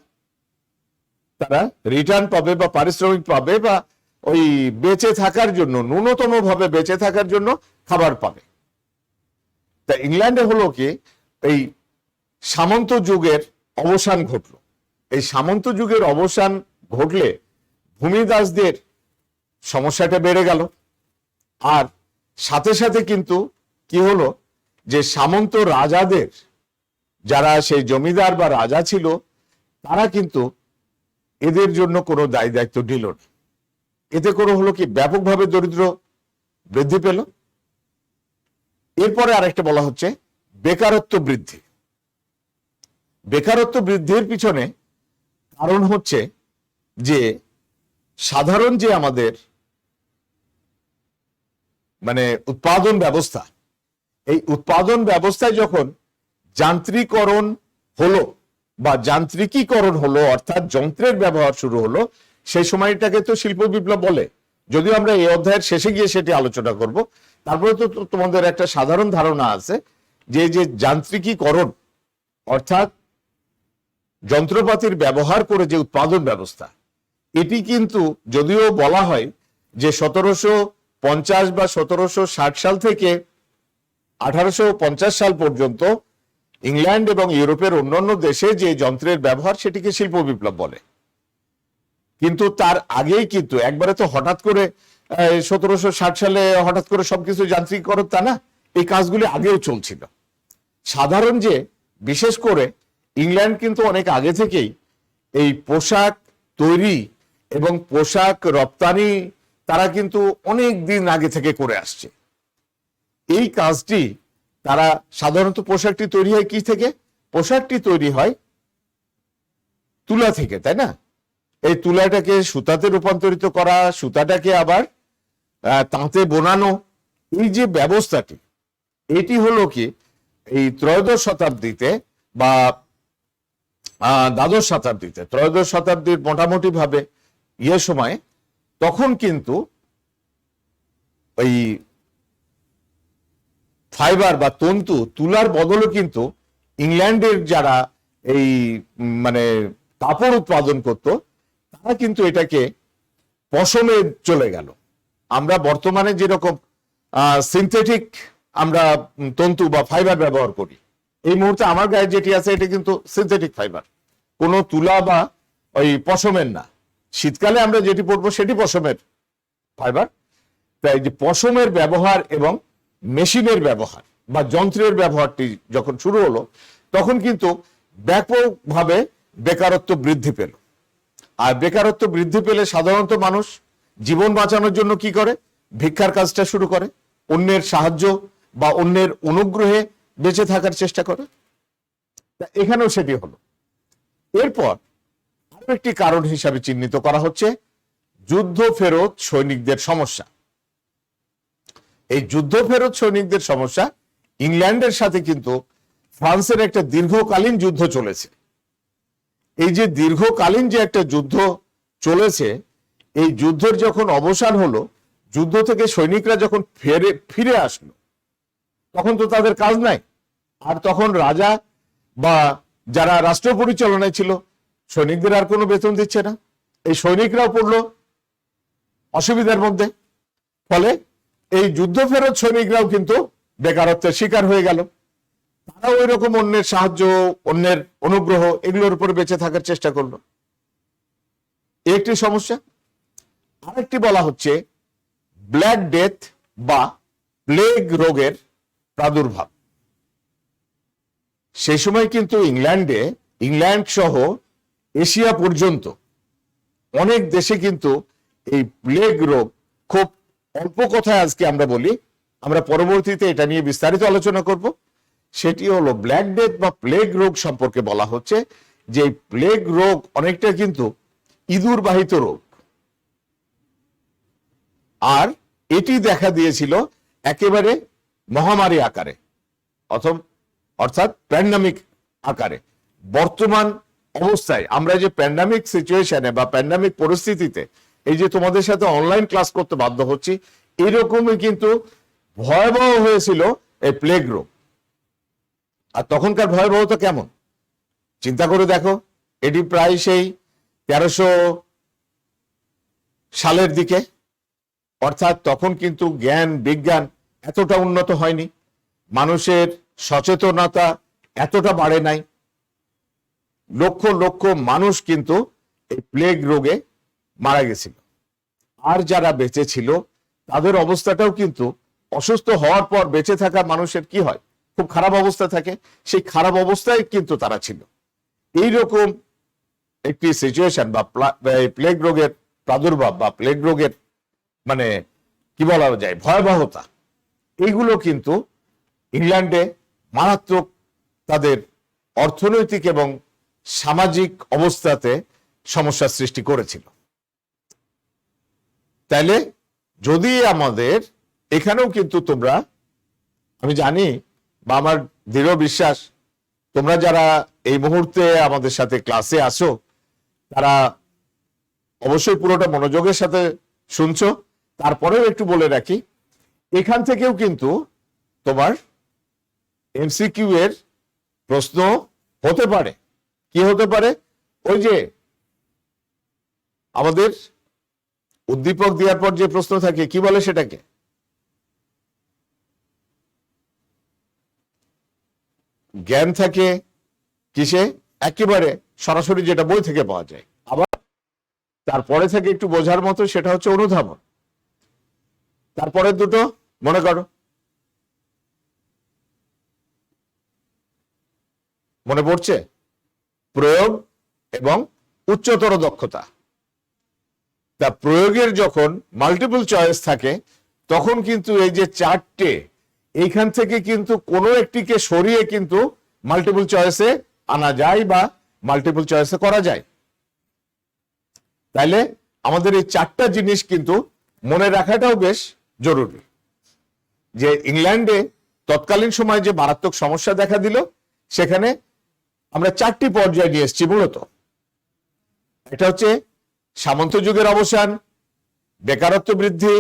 তারা রিটার্ন পাবে বা পারিশ্রমিক পাবে, বা ওই বেঁচে থাকার জন্য, ন্যূনতম ভাবে বেঁচে থাকার জন্য খাবার পাবে। তা ইংল্যান্ডে হলো কি, এই সামন্ত যুগের অবসান ঘটলো। এই সামন্ত যুগের অবসান ঘটলে ভূমিদাসদের সমস্যাটা বেড়ে গেল। আর সাথে সাথে কিন্তু কি হলো, যে সামন্ত রাজাদের, যারা সেই জমিদার বা রাজা ছিল, তারা কিন্তু এদের জন্য কোনো দায় দায়িত্ব নিল না। এতে করে হলো কি, ব্যাপকভাবে দরিদ্র বৃদ্ধি পেল। এরপরে আরেকটা বলা হচ্ছে বেকারত্ব বৃদ্ধি। বেকারত্ব বৃদ্ধির পিছনে কারণ হচ্ছে যে সাধারণ যে আমাদের মানে উৎপাদন ব্যবস্থা, এই উৎপাদন ব্যবস্থায় যখন যান্ত্রিকরণ হলো বা যান্ত্রিকীকরণ হলো, অর্থাৎ যন্ত্রের ব্যবহার শুরু হলো, সেই সময়টাকে তো শিল্প বিপ্লব বলে। যদিও আমরা এই অধ্যায়ের শেষে গিয়ে সেটি আলোচনা করব, তারপরে তো তোমাদের একটা সাধারণ ধারণা আছে যে যান্ত্রিকীকরণ অর্থাৎ যন্ত্রপাতির ব্যবহার করে যে উৎপাদন ব্যবস্থা, এটি কিন্তু যদিও বলা হয় যে 1750 বা 1760 সাল থেকে 1850 সাল পর্যন্ত ইংল্যান্ড এবং ইউরোপের অন্যান্য দেশে যে যন্ত্রের ব্যবহার, সেটিকে শিল্প বিপ্লব বলে। কিন্তু তার আগেই কিন্তু একবারে তো হঠাৎ করে 1760 সালে হঠাৎ করে সবকিছু যান্ত্রিকীকরণ তা না, এই কাজগুলি আগেও চলছিল। সাধারণ যে বিশেষ করে ইংল্যান্ড কিন্তু অনেক আগে থেকেই এই পোশাক তৈরি এবং পোশাক রপ্তানি তারা কিন্তু অনেক দিন আগে থেকে করে আসছে। এই কাজটি তারা সাধারণত, পোশাকটি তৈরি হয় কি থেকে? পোশাকটি তৈরি হয় তুলা থেকে, তাই না? এই তুলাটাকে সুতাতে রূপান্তরিত করা, সুতাটাকে আবার তাঁতে বোনানো, এই যে ব্যবস্থাটি, এটি হলো কি এই ত্রয়োদশ শতাব্দীতে বা দ্বাদশ শতাব্দীতে, ত্রয়োদশ শতাব্দীর মোটামুটি ভাবে সময়, তখন কিন্তু ওই ফাইবার বা তন্তু, তুলার বদলে কিন্তু ইংল্যান্ডের যারা এই মানে কাপড় উৎপাদন করত, তারা কিন্তু এটাকে পশমে চলে গেল। আমরা বর্তমানে যেরকম সিনথেটিক আমরা তন্তু বা ফাইবার ব্যবহার করি, এই মুহূর্তে আমার গায়ে যেটি আছে এটি কিন্তু সিনথেটিক ফাইবার, কোনো তুলা বা ওই পশমের না। শীতকালে আমরা যেটি পরবো সেটি পশমের ফাইবার। তাই যে পশমের ব্যবহার এবং মেশিনের ব্যবহার বা যন্ত্রের ব্যবহারটি যখন শুরু হলো, তখন কিন্তু ব্যাপকভাবে বেকারত্ব বৃদ্ধি পেল। আর বেকারত্ব বৃদ্ধি পেলে সাধারণত মানুষ জীবন বাঁচানোর জন্য কি করে? ভিক্ষার কাজটা শুরু করে, অন্যের সাহায্য বা অন্যের অনুগ্রহে বেঁচে থাকার চেষ্টা করে। এখানেও সেটি হলো। এরপর আরো একটি কারণ হিসাবে চিহ্নিত করা হচ্ছে যুদ্ধ ফেরত সৈনিকদের সমস্যা। এই যুদ্ধ ফেরত সৈনিকদের সমস্যা, ইংল্যান্ডের সাথে কিন্তু ফ্রান্সের একটা দীর্ঘকালীন যুদ্ধ চলেছে। এই যে দীর্ঘকালীন যে একটা যুদ্ধ চলেছে, এই যুদ্ধের যখন অবসান হলো, যুদ্ধ থেকে সৈনিকরা যখন ফিরে আসলো, তখন তো তাদের কাজ নাই। আর তখন রাজা বা যারা রাষ্ট্র পরিচালনায় ছিল সৈনিকদের আর কোনো বেতন দিচ্ছে না, এই সৈনিকরাও পড়লো অসুবিধার মধ্যে। ফলে এই যুদ্ধ ফেরত সৈনিকরাও কিন্তু বেকারত্বের শিকার হয়ে গেল। তারাও ওই রকম অন্যের সাহায্য, অন্যের অনুগ্রহ এগুলোর উপর বেঁচে থাকার চেষ্টা করলো। একটি সমস্যা। আরেকটি বলা হচ্ছে ব্ল্যাক ডেথ বা প্লেগ রোগের প্রাদুর্ভাব। সেই সময় কিন্তু ইংল্যান্ড সহ এশিয়া পর্যন্ত অনেক দেশে কিন্তু এই প্লেগ রোগ, খুব অল্প কথায় আজকে আমরা বলি, আমরা পরবর্তীতে এটা নিয়ে বিস্তারিত আলোচনা করব। সেটি হলো ব্ল্যাক ডেথ বা প্লেগ রোগ সম্পর্কে বলা হচ্ছে যে প্লেগ রোগ অনেকটা কিন্তু ইঁদুর বাহিত রোগ, আর এটি দেখা দিয়েছিল একেবারে মহামারী আকারে, অর্থাৎ প্যান্ডামিক আকারে। বর্তমান অবস্থায় আমরা যে প্যান্ডামিক সিচুয়েশনে বা প্যান্ডামিক পরিস্থিতিতে এই যে তোমাদের সাথে অনলাইন ক্লাস করতে বাধ্য হচ্ছি, এরকমই কিন্তু ভয়াবহ হয়েছিল এই প্লেগ রোগ। আর তখনকার ভয়াবহতা কেমন চিন্তা করে দেখো। এটি প্রায় সেই 1300 সালের দিকে, অর্থাৎ তখন কিন্তু জ্ঞান বিজ্ঞান এতটা উন্নত হয়নি, মানুষের সচেতনতা এতটা বাড়ে নাই। লক্ষ লক্ষ মানুষ কিন্তু এই প্লেগ রোগে মারা গেছিল। আর যারা বেঁচে ছিল তাদের অবস্থাটাও কিন্তু অসুস্থ হওয়ার পর বেঁচে থাকা মানুষের কি হয়, খুব খারাপ অবস্থা থাকে। সেই খারাপ অবস্থায় কিন্তু তারা ছিল। এইরকম একটি সিচুয়েশন বা প্লেগ রোগের প্রাদুর্ভাব বা প্লেগ রোগের মানে কি বলা যায় ভয়াবহতা, এইগুলো কিন্তু ইংল্যান্ডে মারাত্মক তাদের অর্থনৈতিক এবং সামাজিক অবস্থাতে সমস্যার সৃষ্টি করেছিল। তাইলে যদি আমাদের এখানেও কিন্তু তোমরা, আমি জানি বা আমার দৃঢ় বিশ্বাস তোমরা যারা এই মুহূর্তে আমাদের সাথে ক্লাসে আসো তারা অবশ্যই পুরোটা মনোযোগের সাথে শুনছো। তারপরেও একটু বলে রাখি, এখান থেকেও কিন্তু তোমার এমসিকিউ এর প্রশ্ন হতে পারে। কি হতে পারে? ওই যে আমাদের উদ্দীপক দেওয়ার পর যে প্রশ্ন থাকে, কি বলে সেটাকে? জ্ঞান থাকে কিসে? একেবারে সরাসরি যেটা বই থেকে পাওয়া যায়। আবার তারপরে থেকে একটু বোঝার মতো, সেটা হচ্ছে অনুধাবন। তারপরে দুটো মনে করো, মনে পড়ছে? প্রয়োগ এবং উচ্চতর দক্ষতা। তা প্রয়োগের যখন মাল্টিপল চয়েস থাকে তখন কিন্তু এই যে চারটে, এইখান থেকে কিন্তু কোনো একটিকে সরিয়ে কিন্তু মাল্টিপল চয়েসে আনা যায় বা মাল্টিপল চয়েসে করা যায়। তাইলে আমাদের এই চারটা জিনিস কিন্তু মনে রাখাটাও বেশ জরুরি। যে ইংল্যান্ডে তৎকালীন সময়ে যে মারাত্মক সমস্যা দেখা দিল, সেখানে আমরা চারটি পর্যায়ে নিয়ে এসেছি মূলত। এটা হচ্ছে সামন্ত যুগের অবসান, বেকারত্ব বৃদ্ধি,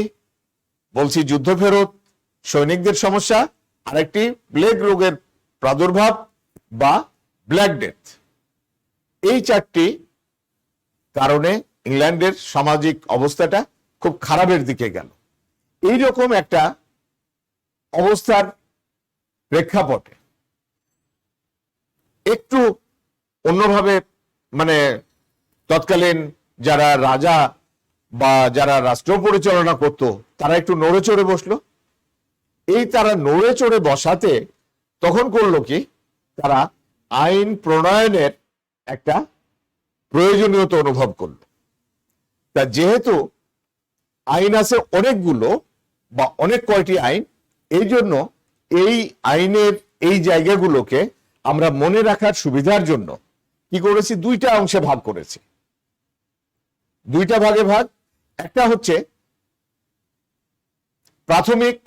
বলছি যুদ্ধ ফেরত, সৈনিকদের সমস্যা, আরেকটি প্লেগ রোগের প্রাদুর্ভাব বা ব্ল্যাক ডেথ। এই চারটি কারণে ইংল্যান্ডের সামাজিক অবস্থাটা খুব খারাপের দিকে গেল। এইরকম একটা অবস্থার প্রেক্ষাপটে একটু অন্যভাবে, মানে তৎকালীন যারা রাজা বা যারা রাষ্ট্র পরিচালনা করত তারা একটু নড়ে চড়ে বসলো। এই তারা নড়ে চড়ে বসাতে তখন করলো কি, তারা আইন প্রণয়নের একটা প্রয়োজনীয়তা অনুভব করলো। তা যেহেতু আইন আছে অনেকগুলো বা অনেক কয়টি আইন, এই জন্য এই আইনের এই জায়গাগুলোকে আমরা মনে রাখার সুবিধার জন্য কি করেছি, দুইটা অংশে ভাগ করেছি। দুইটা ভাগে ভাগ। একটা হচ্ছে প্রাথমিক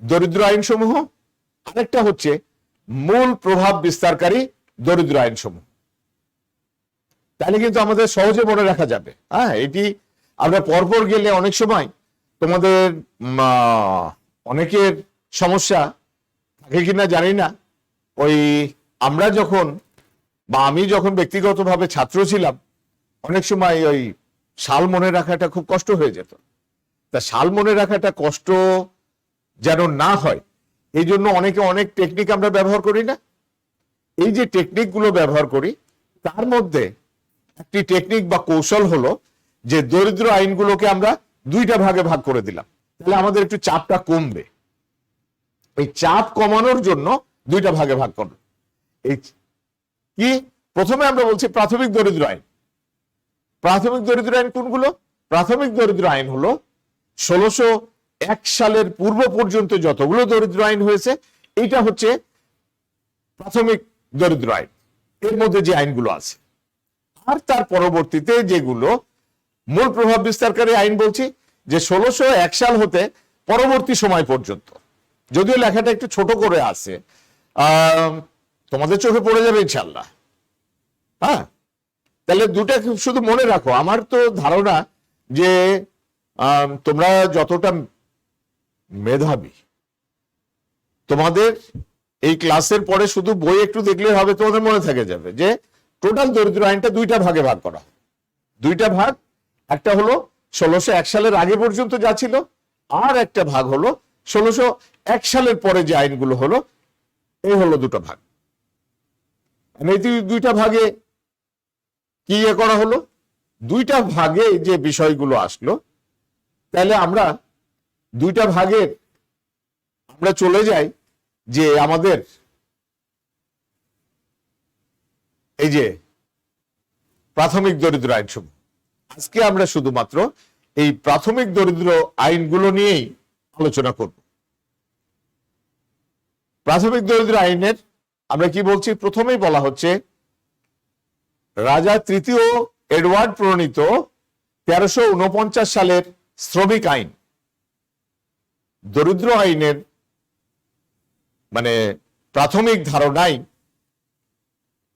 দরিদ্র আইনসমূহ, আরেকটা হচ্ছে মূল প্রভাব বিস্তারকারী দরিদ্র আইনসমূহ। তাহলে কিন্তু আমাদের সহজে মনে রাখা যাবে। হ্যাঁ, এটি আমরা পরপর গেলে অনেক সময় তোমাদের অনেকের সমস্যা থাকে কিনা জানি না, ওই আমরা যখন বা আমি যখন ব্যক্তিগতভাবে ছাত্র ছিলাম, অনেক সময় ওই সাল মনে রাখাটা খুব কষ্ট হয়ে যেত। তা সাল মনে রাখাটা কষ্ট যেন না হয় এই জন্য অনেকে অনেক টেকনিক আমরা ব্যবহার করি না। এই যে টেকনিক গুলো ব্যবহার করি, তার মধ্যে একটি টেকনিক বা কৌশল হলো যে দরিদ্র আইনগুলোকে আমরা দুইটা ভাগে ভাগ করে দিলাম, তাহলে আমাদের একটু চাপটা কমবে। এই চাপ কমানোর জন্য দুইটা ভাগে ভাগ করব। এই কি, প্রথমে আমরা বলছি প্রাথমিক দরিদ্র আইন। প্রাথমিক দরিদ্র আইন কোনগুলো? প্রাথমিক দরিদ্র আইন হলো 1601 সালের পূর্ব পর্যন্ত যতগুলো দরিদ্র আইন হয়েছে, এইটা হচ্ছে প্রাথমিক দরিদ্র আইন, এর মধ্যে যে আইনগুলো আছে। আর তার পরবর্তীতে যেগুলো মূল প্রভাব বিস্তারকারী আইন বলছি, যে 1601 সাল হতে পরবর্তী সময় পর্যন্ত, যদিও লেখাটা একটু ছোট করে আছে, তোমাদের চোখে পড়ে যাবে ইনশাল্লাহ। হ্যাঁ, তাহলে দুটা শুধু মনে রাখো। আমার তো ধারণা যে তোমরা যতটা মেধাবী, তোমাদের এই ক্লাসের পরে শুধু বই একটু দেখলে হবে, তোমাদের মনে থেকে যাবে যে টোটাল দরিদ্র আইনটা দুইটা ভাগে ভাগ করা। দুইটা ভাগ, একটা হলো 1601 সালের আগে পর্যন্ত যা ছিল, আর একটা ভাগ হলো 1601 সালের পরে যে আইনগুলো হলো, এই হলো দুটো ভাগ। এই দুইটা ভাগে কি করা হলো, দুইটা ভাগে যে বিষয়গুলো আসলো, তাহলে আমরা দুইটা ভাগের আমরা চলে যাই যে আমাদের এই যে প্রাথমিক দরিদ্র আইন সমূহ। আজকে আমরা শুধুমাত্র এই প্রাথমিক দরিদ্র আইনগুলো নিয়েই আলোচনা করব। প্রাথমিক দরিদ্র আইনের আমরা কি বলছি, প্রথমেই বলা হচ্ছে রাজা তৃতীয় এডওয়ার্ড প্রণীত 1349 সালের শ্রমিক আইন। দরিদ্র আইনের মানে প্রাথমিক ধারণাই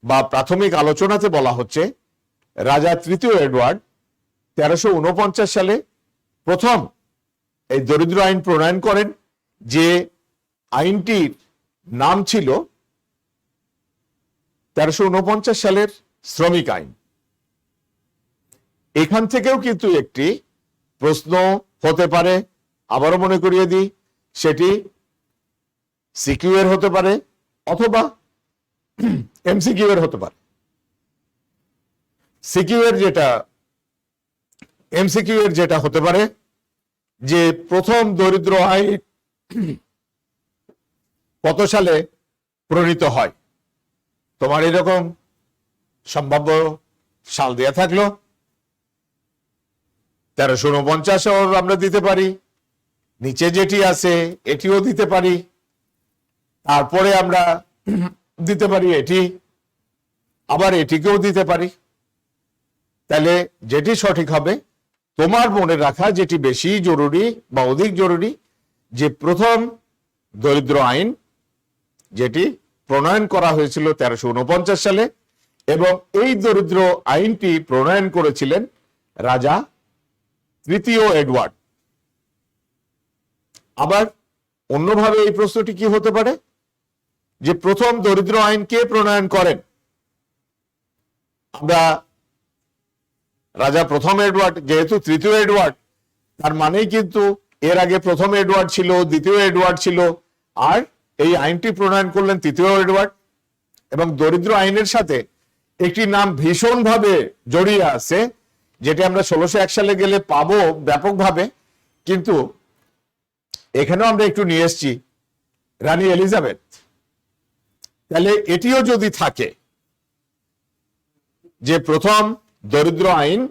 বা প্রাথমিক আলোচনাতে বলা হচ্ছে রাজা তৃতীয় এডওয়ার্ড 1349 সালে প্রথম এই দরিদ্র আইন প্রণয়ন করেন, যে আইনটির নাম ছিল 1349 সালের শ্রমিক আইন। এখান থেকেও কিন্তু একটি প্রশ্ন হতে পারে, আবারও মনে করিয়ে দিই, সেটি সিকিউ এর হতে পারে অথবা এমসিকিউ এর হতে পারে। সিকিউ এর যেটা, এমসিকিউ এর যেটা হতে পারে যে প্রথম দরিদ্র আইন কত সালে প্রণীত হয়। তোমার এরকম সম্ভাব্য সাল দেয়া থাকলো, 1349 আমরা দিতে পারি, নিচে যেটি আছে এটিও দিতে পারি, তারপরে আমরা দিতে পারি এটি, আবার এটিকেও দিতে পারি। তাহলে যেটি সঠিক হবে, তোমার মনে রাখা যেটি বেশি জরুরি বা অধিক জরুরি, যে প্রথম দরিদ্র আইন যেটি প্রণয়ন করা হয়েছিল 1349 সালে, এবং এই দরিদ্র আইনটি প্রণয়ন করেছিলেন রাজা তৃতীয় এডওয়ার্ড। আবার অন্যভাবে এই প্রশ্নটি কি হতে পারে, যে প্রথম দরিদ্র আইন কে প্রণয়ন করেন? আমরা রাজা প্রথম এডওয়ার্ড, যেহেতু তৃতীয় এডওয়ার্ড, তার মানেই কিন্তু এর আগে প্রথম এডওয়ার্ড ছিল, দ্বিতীয় এডওয়ার্ড ছিল, আর এই আইনটি প্রণয়ন করলেন তৃতীয় এডওয়ার্ড। এবং দরিদ্র আইনের সাথে একটি নাম ভীষণভাবে জড়িয়ে আছে, যেটা আমরা 1601 সালে গেলে পাবো ব্যাপকভাবে, কিন্তু এখানেও আমরা একটু নিয়ে এসেছি, রানী এলিজাবেথ। তাহলে এটিও যদি থাকে যে প্রথম দরিদ্র আইন,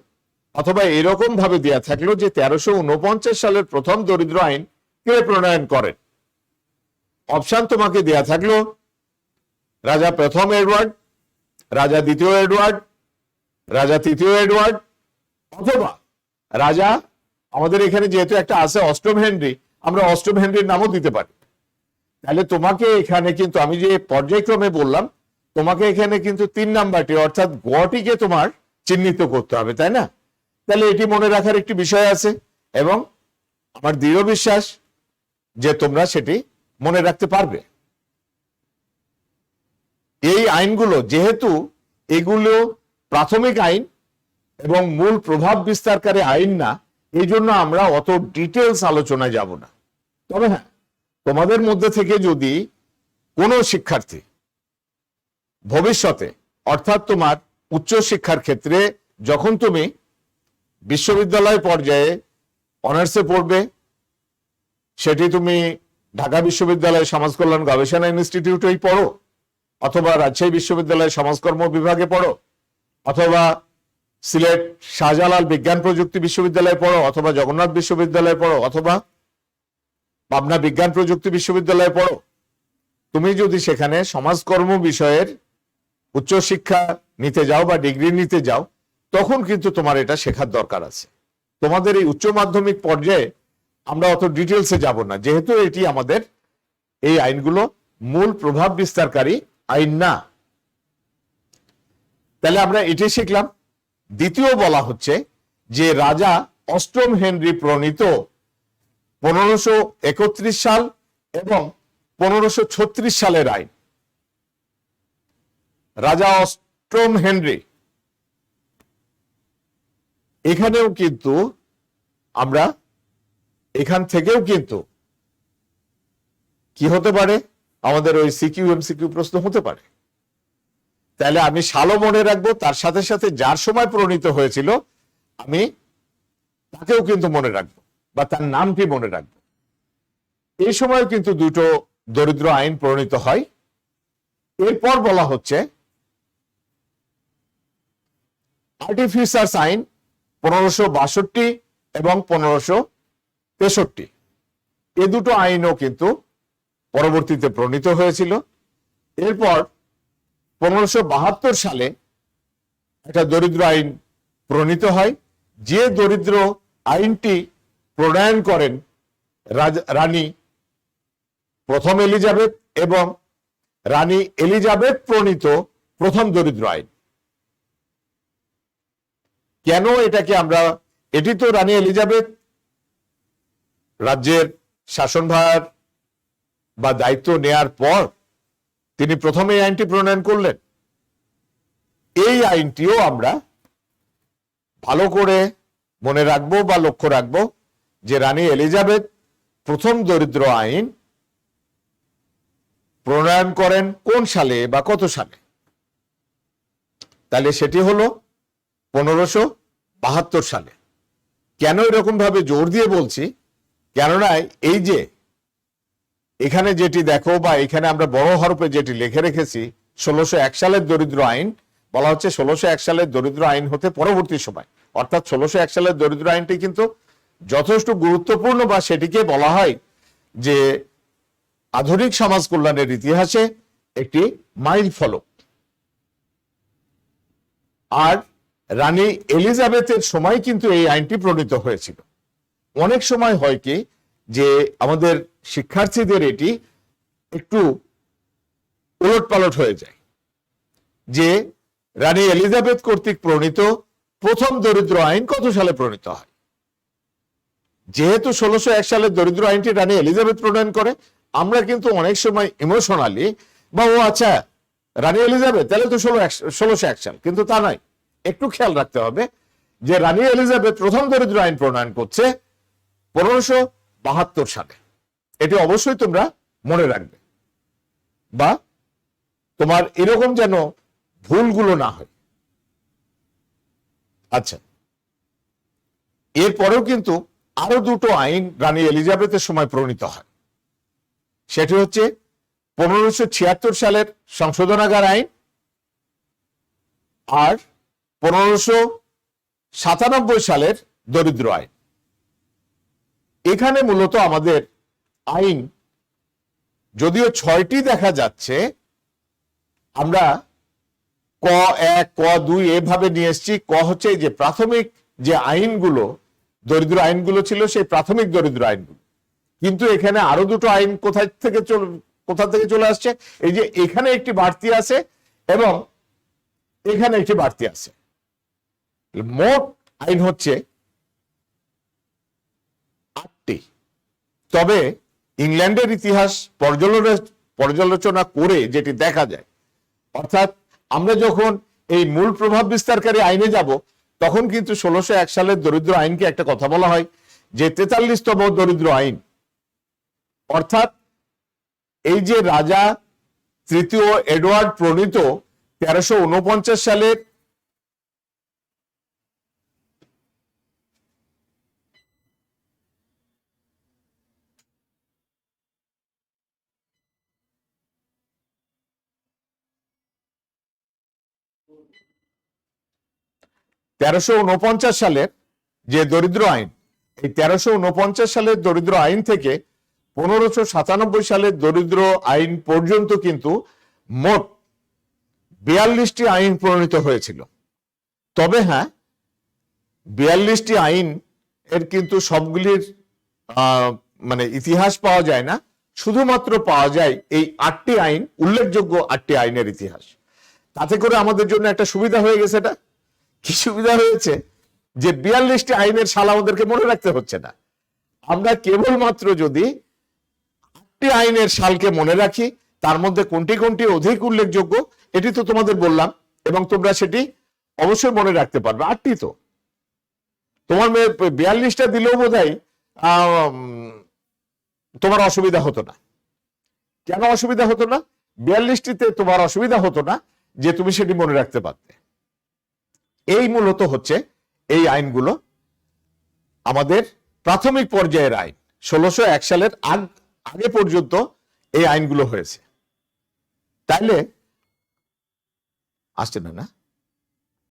অথবা এরকম ভাবে দেয়া থাকলো যে 1349 সালের প্রথম দরিদ্র আইন কে প্রণয়ন করেন, অপশন তোমাকে দেয়া থাকলো রাজা প্রথম এডওয়ার্ড, রাজা দ্বিতীয় এডওয়ার্ড, রাজা তৃতীয় এডওয়ার্ড, অথবা রাজা, আমাদের এখানে যেহেতু একটা আছে অষ্টম হেনরি, আমরা অষ্টম হেনরির নামও দিতে পারি। তাহলে তোমাকে এখানে কিন্তু আমি যে পর্যায়ক্রমে বললাম, তোমাকে এখানে কিন্তু 3 নাম্বারটি অর্থাৎ গটিকে তোমার চিহ্নিত করতে হবে, তাই না? তাহলে এটি মনে রাখার একটি বিষয় আছে, এবং আমার দৃঢ় বিশ্বাস যে তোমরা সেটি মনে রাখতে পারবে। এই আইনগুলো যেহেতু এগুলো প্রাথমিক আইন এবং মূল প্রভাব বিস্তারকারী আইন না, এই জন্য আমরা অত ডিটেলস আলোচনায় যাব না। তবে হ্যাঁ, তোমাদের মধ্যে থেকে যদি কোনো শিক্ষার্থী ভবিষ্যতে অর্থাৎ তোমার উচ্চ শিক্ষার ক্ষেত্রে যখন তুমি বিশ্ববিদ্যালয় পর্যায়ে অনার্সে পড়বে, সেটি তুমি ঢাকা বিশ্ববিদ্যালয় সমাজ কল্যাণ গবেষণা ইনস্টিটিউটেই পড়ো, অথবা রাজশাহী বিশ্ববিদ্যালয় সমাজকর্ম বিভাগে পড়ো, অথবা সিলেট শাহজালাল বিজ্ঞান প্রযুক্তি বিশ্ববিদ্যালয়ে পড়ো, অথবা জগন্নাথ বিশ্ববিদ্যালয়ে পড়ো, অথবা পাবনা বিজ্ঞান প্রযুক্তি বিশ্ববিদ্যালয়ে পড়ো, তুমি যদি সেখানে সমাজকর্ম বিষয়ের উচ্চশিক্ষা নিতে যাও বা ডিগ্রি নিতে যাও, তখন কিন্তু তোমার এটা শেখার দরকার আছে। তোমাদের এই উচ্চ মাধ্যমিক পর্যায়ে আমরা অত ডিটেলসে যাব না, যেহেতু এটি আমাদের এই আইনগুলো মূল প্রভাব বিস্তারকারী আইন না। তাহলে আমরা এটি শিখলাম। দ্বিতীয় বলা হচ্ছে যে রাজা অষ্টম হেনরি প্রণীত 1531 সাল এবং 1536 সালের আইন। রাজা অষ্টম হেনরি, এখানেও কিন্তু আমরা এখান থেকেও কিন্তু কি হতে পারে, আমাদের ওই সিকিউ এমসিকিউ প্রশ্ন হতে পারে। তাহলে আমি সালও মনে রাখবো, তার সাথে সাথে যার সময় প্রণীত হয়েছিল আমি তাকেও কিন্তু মনে রাখবো, বা তার নামটি মনে রাখবো। এই সময় কিন্তু দুটো দরিদ্র আইন প্রণীত হয়। এরপর বলা হচ্ছে আর্টিফিসার্স আইন 1562 এবং 1563। এ দুটো আইনও কিন্তু পরবর্তীতে প্রণীত হয়েছিল। এরপর 1572 সালে একটা দরিদ্র আইন প্রণীত হয়, যে দরিদ্র আইনটি প্রণয়ন করেন রানী প্রথম এলিজাবেথ, এবং রানী এলিজাবেথ প্রণীত প্রথম দরিদ্র আইন। কেন এটাকে আমরা, এটি তো রানী এলিজাবেথ রাজ্যের শাসনভার বা দায়িত্ব নেয়ার পর তিনি প্রথমে এই আইনটি প্রণয়ন করলেন। এই আইনটিও আমরা ভালো করে মনে রাখবো বা লক্ষ্য রাখবো যে রানী এলিজাবেথ প্রথম দরিদ্র আইন প্রণয়ন করেন কোন সালে বা কত সালে। তাহলে সেটি হলো 1572 সালে। কেন এরকম ভাবে জোর দিয়ে বলছি, কেননা এই যে এখানে যেটি দেখো বা এখানে আমরা বড় হরফে যেটি লিখে রেখেছি 1601 সালের দরিদ্র আইন, বলা হচ্ছে 1601 সালের দরিদ্র আইন হতে পরবর্তী সময়, অর্থাৎ 1601 সালের দরিদ্র আইনটি কিন্তু যথেষ্ট গুরুত্বপূর্ণ, বা সেটিকে বলা হয় যে আধুনিক সমাজ কল্যাণের ইতিহাসে একটি মাইল ফলক। আর রানী এলিজাবেথের সময় কিন্তু এই আইনটি প্রণীত হয়েছিল। অনেক সময় হয় কি যে আমাদের শিক্ষার্থীদের এটি একটু উলটপালট হয়ে যায়, যে রানী এলিজাবেথ কর্তৃক প্রণীত প্রথম দরিদ্র আইন কত সালে প্রণীত হয়। যেহেতু 1601 সালের দরিদ্র আইনটি রানী এলিজাবেথ প্রণয়ন করে, আমরা কিন্তু অনেক সময় ইমোশনালি বা ও আচ্ছা রানী এলিজাবেথ তাহলে তো 1601 সাল, কিন্তু তা নয়। একটু খেয়াল রাখতে হবে যে রানী এলিজাবেথ প্রথম দরিদ্র আইন প্রণয়ন করছে 1572 সালে। এটি অবশ্যই তোমরা মনে রাখবে, বা তোমার এরকম যেন ভুলগুলো না হয়। আচ্ছা, এরপরেও কিন্তু আরো দুটো আইন রানী এলিজাবেথের সময় প্রণীত হয়। সেটি হচ্ছে 1576 সালের সংশোধনাগার আইন আর 1597 সালের দরিদ্র আইন। এখানে মূলত আমাদের আইন যদিও 6টি দেখা যাচ্ছে, আমরা ক 1 ক 2 এভাবে নিয়ে এসেছি। ক হচ্ছে যে প্রাথমিক যে আইনগুলো দরিদ্র আইনগুলো ছিল, সেই প্রাথমিক দরিদ্র আইনগুলো। কিন্তু এখানে আরো দুটো আইন কোথা থেকে চলে আসছে, এই যে এখানে একটি বাড়তি আছে এবং এখানে একটি বাড়তি আছে। মোট আইন হচ্ছে 8টি। তবে ইংল্যান্ডের ইতিহাস পর্যালোচনা করে যেটি দেখা যায় অর্থাৎ আমরা যখন এই মূল প্রভাব বিস্তারকারী আইনে যাব, তখন কিন্তু 1601 সালের দরিদ্র আইনকে একটা কথা বলা হয় যে 43তম দরিদ্র আইন। অর্থাৎ এই যে রাজা তৃতীয় এডওয়ার্ড প্রণীত 1349 সালের সালের যে দরিদ্র আইন, এই 1349 সালের দরিদ্র আইন থেকে 1597 সালের দরিদ্র আইন পর্যন্ত কিন্তু মোট 42টি আইন প্রণীত হয়েছিল। তবে হ্যাঁ, 42টি আইন এর কিন্তু সবগুলির মানে ইতিহাস পাওয়া যায় না, শুধুমাত্র পাওয়া যায় এই 8টি আইন, উল্লেখযোগ্য 8টি আইনের ইতিহাস। তাতে করে আমাদের জন্য একটা সুবিধা হয়ে গেছে। এটা কি সুবিধা হয়েছে যে 42টি আইনের সাল আমাদেরকে মনে রাখতে হচ্ছে না। আমরা কেবলমাত্র যদি 8টি আইনের সালকে মনে রাখি, তার মধ্যে কোনটি কোনটি অধিক উল্লেখযোগ্য এটি তো তোমাদের বললাম, এবং তোমরা সেটি অবশ্যই মনে রাখতে পারবে। 8টি তো তোমার 42টা দিলেও বোধহয় তোমার অসুবিধা হতো না। কেন অসুবিধা হতো না? 42টিতে তোমার অসুবিধা হতো না যে তুমি সেটি মনে রাখতে পারতে। এই মূলত হচ্ছে এই আইনগুলো আমাদের প্রাথমিক পর্যায়ের আইন। 1601 সালের আগে পর্যন্ত এই আইনগুলো হয়েছে। তাইলে আসছে না?